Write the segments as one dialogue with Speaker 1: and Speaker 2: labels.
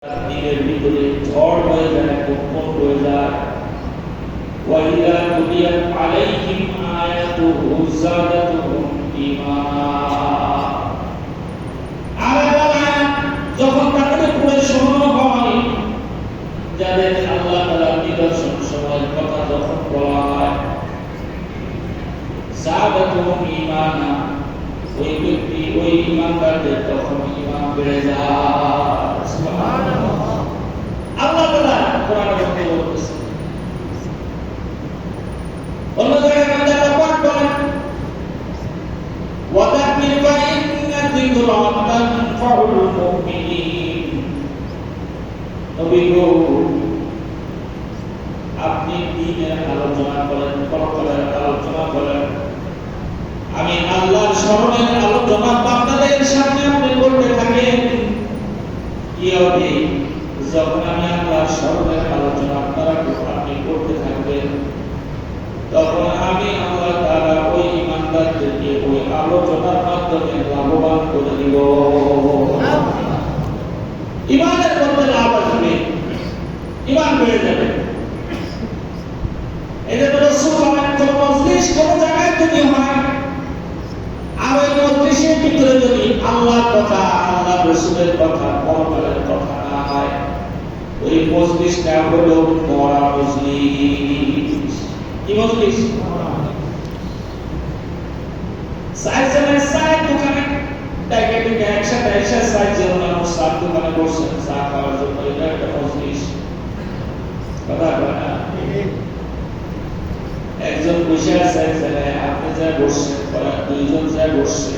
Speaker 1: দিনের ভিতরে ঝড় হয়ে যায়, কম্পন হয়ে যায়। ওয়াইদা তুলিয়াত আলাইহিম আয়াতুহু যাদাতুহুম ঈমানা। যখন তাদের উপরে শোনানো হয়, যাদের আল্লাহ তাআলার নিদর্শন সময়ের কথা যখন বলা হয়, যাদাতুহুম ঈমানা, ওই ব্যক্তি ওই ঈমানদারদের তখন ঈমান বেড়ে যায়। সুবহানাল্লাহ। আল্লাহ তাআলা কোরআনে বলতেছেন, অন্য জায়গায় আল্লাহ পাক বলেন, ওয়াদাক্কির ফাইন্না যিকরা তানফাউল মুমিনিন। নবী গো, আপনি দ্বীনের আলোচনা করেন, পরকালের আলোচনা করেন। আমি আল্লাহর স্মরণের আলোচনা বান্দাদের সামনে আপনি করতে থাকেন। কি হবে? যখন আমি আল্লাহর স্মরণের আলোচনা আপনি করতে থাকবেন, তখন আমি আল্লাহ তাআলা ওই ঈমানদারদেরকে ওই আলোচনার মাধ্যমে লাভবান করে দিব। ঈমানের মধ্যে লাভ আসবে, ঈমান বেড়ে যাবে। এটা তো রাসূল কোন মজলিস কোন জায়গায় যদি হয়, আর ওই মজলিসের ভিতরে যদি আল্লাহর কথা, আল্লাহ রাসূলের কথা, পরকালের কথা না হয়, ওই মজলিসটা হলো মরা মজলিস। কি মজলিস? সাইজের সাইজ দোকানে ডাইরেক্ট একসাথে এসে সাইজের মানুষ সাত দোকানে বসছেন চা খাওয়ার জন্য, এটা একটা মজলিস। কথা বলে না, একজন বসে আছে এক জায়গায়, আপনি যা বসছেন, দুইজন যা বসছে,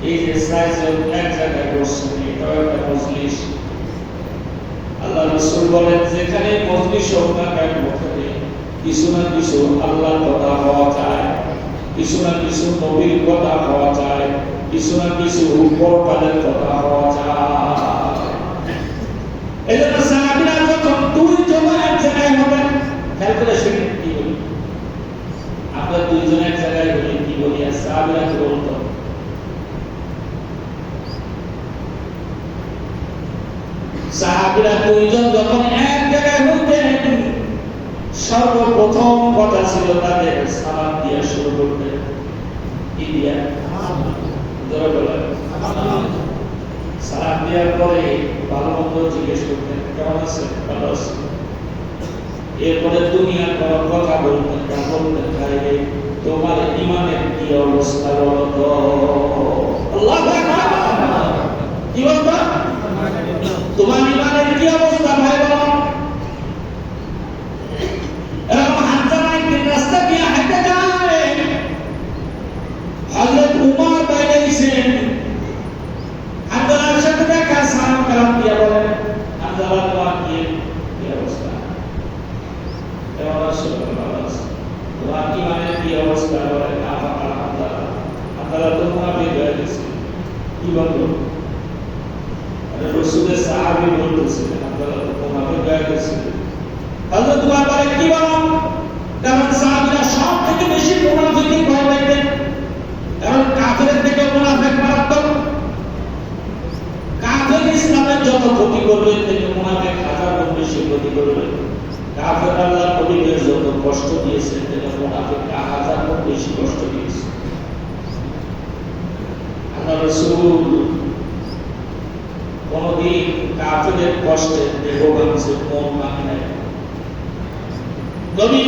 Speaker 1: এই যে সাইজের এক জায়গায় বসছেন, এটাও একটা মজলিস। আল্লাহ রাসূল বলেন, যেখানে মজলিস হোক না কেন, ওখানে কিছু না কিছু আল্লাহর কথা হওয়া যায়, কিছু না কিছু নবীর কথা হওয়া যায়, কিছু না কিছু পরকালের কথা হওয়া যায়। এজন্য সাহাবীরা যখন দুইজন এক জায়গায় হবেন, খেয়াল করে শুনুন কি বলি। আমরা দুইজন এক জায়গায় হলে কি বলি? আর সাহাবীরা কি বলতো? সাহাবীরা দুইজন যখন এক জায়গায় হতেন, সর্বপ্রথম কথা ছিল তাদের সালাম দিয়ে শুরু করতেন। কি দিয়া? জোরে বলেন। সালাম দেওয়ার পরে ভালো মন্দ জিজ্ঞেস করতেন, কেমন আছেন? ভালো আছেন। এরপরে দুনিয়ার কোনো কথা বলতেন, বলতেন, ভাইরে তোমার ঈমানের কি অবস্থা বলো তো। আল্লাহু আকবার। কি বলবা? তোমার ঈমানের কি অবস্থা ভাই বলো। এরকম হাজারা একদিন রাস্তা দিয়ে হাঁটতে যায়, হযরত উমর বাইরে এসেছেন, হাজারার সাথে দেখা, সালাম কালাম দিয়ে বলেন, হাজারা তোমার কি অবস্থা? কেমন আছো? ভালো আছি। তোমার ঈমানের কি অবস্থা বলেন? আলহামদুলিল্লাহ। হাজারা তো মুনাফিক হয়ে গেছে। কি বলবো? রাসূলের সাহাবী বলতেছিলেন, হাজারা তো মুনাফিক হয়ে গেছে। হযরত উমর বলেন, কি বলো? কারণ সাহাবীরা সব থেকে বেশি মুনাফিকই ভয় পাইতেন, কারণ কাফেরের থেকে মুনাফিক মারাত্মক। কাফের ইসলামের যত ক্ষতি করবে, থেকে মুনাফিক হাজার গুণ বেশি ক্ষতি করবে। কাফের আল্লাহর নবীদের যত কষ্ট দিয়েছে, থেকে মুনাফিক হাজার গুণ বেশি কষ্ট দিয়েছে। আল্লাহ রাসূল কোনদিন কাফেরের কষ্টে দেহ ভাঙছে, মন ভাঙে নাই। নবী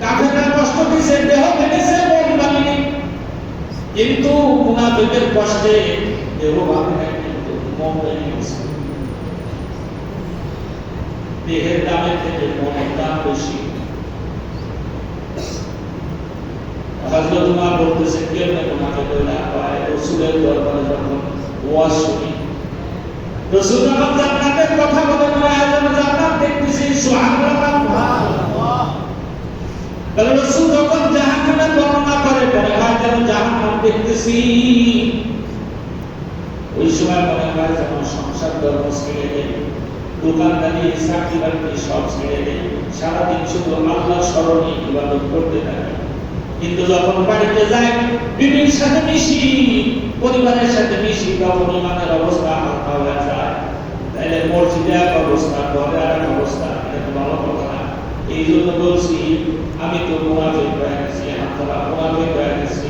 Speaker 1: কাফেররা কষ্ট দিয়েছে, দেহ ভেঙেছে, মন ভাঙেনি। কিন্তু মুনাফিকের কষ্টে দেহ ভাঙে নাই, কিন্তু মন ভেঙে গেছে। দেহের দামের থেকে মনের দাম বেশি। হযরত উমর বলতেছে, কেমনে মুনাফিক হইলা? রাসূলের দরবারে যখন ওয়াজ শুনি, রাসূল যখন জান্নাতের কথা বলেন, জান্নাত দেখতেছি, সুবহানাল্লাহ। কারণ রাসূল যখন জাহান্নামের বর্ণনা করে, মনে হয় যেন জাহান্নাম দেখতেছি। ওই সময় মনে হয় যেন সংসার ধর্ম ছেড়ে দেয়, দোকানদারি, চাকরি বাকরি সব ছেড়ে দেয়, সারাদিন শুধু আল্লাহর স্মরণে ইবাদত করতে থাকে। কিন্তু যখন বাড়িতে যায়, বিবির সাথে মিশি, পরিবারের সাথে মিশি, তখন ইমানের অবস্থা হালকা হয়ে যায়। তাহলে মসজিদে এক অবস্থা, ঘরে আর এক অবস্থা, এটা তো ভালো কথা না। এই জন্য বলছি আমি তো মুনাফিক হয়ে গেছি, হামজালা মুনাফিক হয়ে গেছি।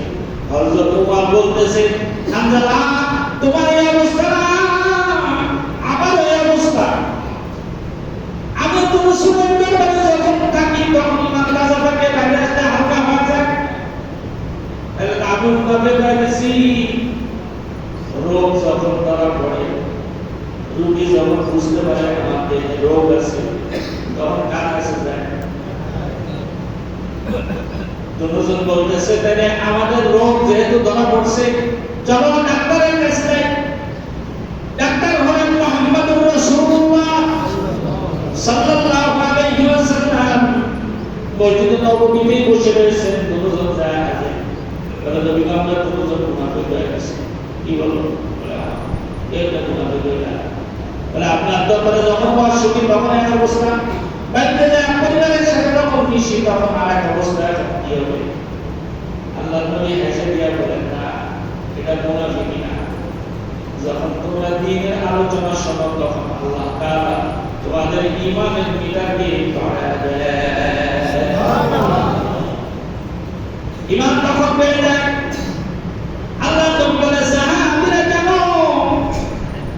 Speaker 1: হযরত ওমর বলতেছে, হামজালা তোমার এই অবস্থা না, আমার এই অবস্থা। আমি তো রাসূলের দরবারে যখন থাকি তখন মাদ্রাসা থেকে বাইরে আসতে হালকা হয়ে যায়। তাহলে আমি মুনাফিক হয়ে গেছি। রোগ যখন ধরা পড়ে, রোগী যখন বুঝতে পারে আমার দেহে রোগ আছে, তখন কার কাছে যায়? দুজন বলতেছে তাহলে আমাদের রোগ যেহেতু ধরা পড়ছে, চলো ডাক্তারের কাছে যাই। ডাক্তার হলেন মুহাম্মদুর রাসূলুল্লাহ সাল্লাল্লাহু আলাইহি ওয়াসাল্লাম। মসজিদে নববীতে বসে রয়েছেন, দুজন যায় আছে। বলে নবী আমরা দুজন মুনাফিক হয়ে গেছি। কি বলো? এটা মুনাফিক হয়ে গেল। বলে আপনার দরবারে যখন অসুখী তখন এক অবস্থা, বাইরে যায় পরিবারের সাথে যখন মিশি তখন আর এক অবস্থা। কি হবে? আল্লাহ নবী হেসে দিয়া বলেন না, এটা মুনাফিকি না। যখন তোমরা দ্বীনের আলোচনা শোনো তখন আল্লাহ তাআলা তোমাদের ঈমানের মিটারকে বাড়ায় দেয়। ঈমান তখন বেড়ে যায়। আল্লাহ নবী বলে সাহাবীরা কেন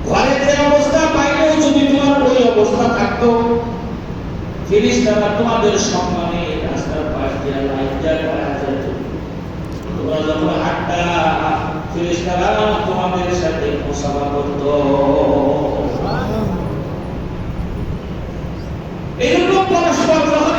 Speaker 1: ঘরে যে অবস্থা, বাইরেও যদি তোমার ওই অবস্থা থাকতো, ফেরেশতারা তোমাদের সম্মানে রাস্তার পাশ দিয়ে লাইন দিয়ে পাড়া যেত। তোমরা যখন হাঁটতা, ফেরেশতারা তোমাদের সাথে মুসাফা করত। এইরকম পরস্পর যখন